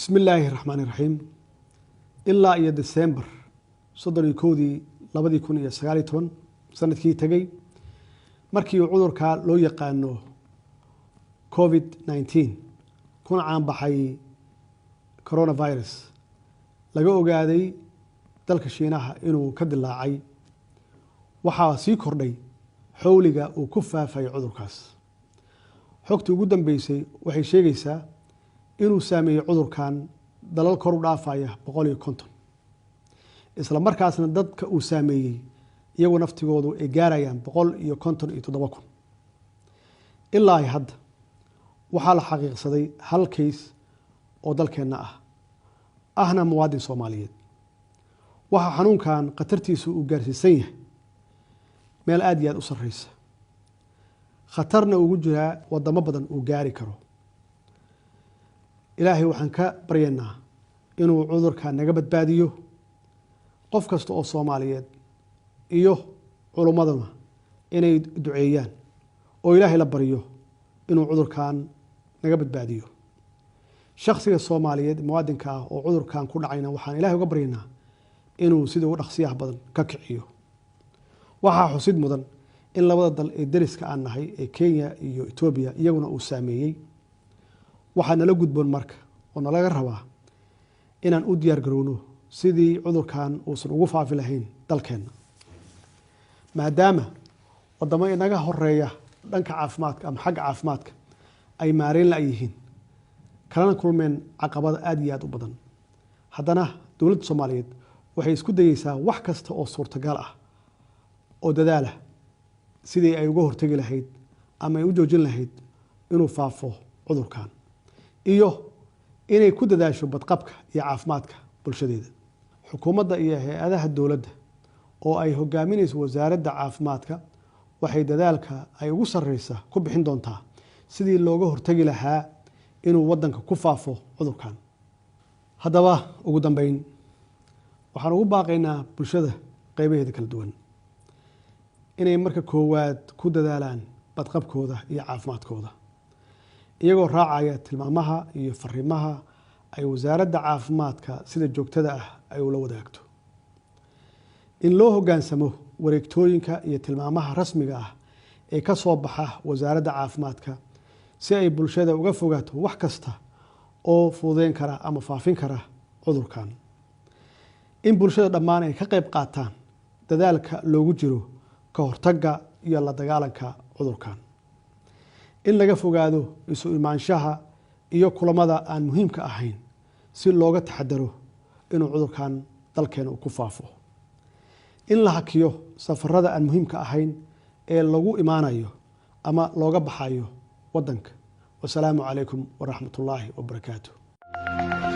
بسم الله الرحمن الرحيم إلا إيا ديسمبر صدري كودي لبدي كون إيا سغالي تون سنة كي تغي markii cudurka loo yaqaano COVID19 kuna caan baxay coronavirus laga ogaaday dalka Shiinaha inuu ka dilaacay waxa sii kordhay xawliga uu ku faafay cudurkaas xogtii ugu dambeysay waxay sheegaysaa inuu saameeyay cudurkan dalal kor u dhaafaya 150 isla markaasna dadka uu saameeyay iyagu naftigoodu ay gaarayaan 157 ilaa hadda waxaa la xaqiiqsaday hal case oo dalkeena ahna muwaadin Soomaaliyeed waxa xanuunkan qatartiisu uu gaarsiisan yahay meel aad iyo aad u sareysa khatarna ugu jira wadamo badan uu gaari karo ilaahay waxaan ka baryaynaa inuu cudurka naga badbaadiyo qof kasta oo Soomaaliyeed iyo culumaduna inay duceeyaan oo ilaahay la bariyo inuu cudurkan naga badbaadiyo shakhsiga Soomaaliyeed muwaadinka oo cudurkan ku dhacayna waxaan ilaahay uga baryaynaa inuu sida ugu dhaqsiyaha badan ka kiciyo waxa xusid mudan in labada dal ee dariska aan nahay ee Kenya iyo Ethiopia iyaguna uu saameeyay waxa nala gudboon marka oo nalaga rabaa inaan u diyaar garowno sidii cudurkan uusan ugu faafi lahayn dalkeena maadaama wadamo inaga horeeya dhanka caafimaadka ama xagga caafimaadka ay maareen la yihiin kalana kulmeen caqabad aad iyo aad u badan haddana dawladda Soomaaliyeed waxay isku dayaysaa wax kasta oo suurtagal ah oo dadaala sidii ay uga hortagi lahayd ama ay u joojin lahayd inuu faafo cudurkan iyo inay ku dadaasho badqabka iyo caafimaadka bulshadeeda xukuumadda iyo hay'adaha dawladda oo ay hogaaminayso wasaaradda caafimaadka waxay dadaalka ay ugu sareysa ku bixin doontaa sidii looga hortagi lahaa inuu wadanka ku faafo cudurkan haddaba ugu dambeyn waxaan ugu baaqaynaa bulshada qaybaheeda kala duwan inay marka koowaad ku dadaalaan badqabkooda iyo caafimaadkooda iyagoo raacaya tilmaamaha iyo fariimaha ay wasaaradda caafimaadka sida joogtada ah ay ula wadaagto in loo hoggaansamo wareegtooyinka iyo tilmaamaha rasmiga ah ee ka soo baxa wasaaradda caafimaadka si ay bulshada uga fogaato wax kasta oo fududeyn kara ama faafin kara cudurkan in bulshada dhammaan ay ka qayb qaataan dadaalka loogu jiro ka hortagga iyo la dagaalanka cudurkan in laga fogaado isu imaanshaha iyo kulamada aan muhiimka ahayn si looga taxadaro inuu cudurkan dalkeena ku faafo in la hakiyo safarada aan muhiimka ahayn ee lagu imaanayo ama looga baxayo wadanka wassalaamu calaykum waraxmatullaahi wabarakaatuh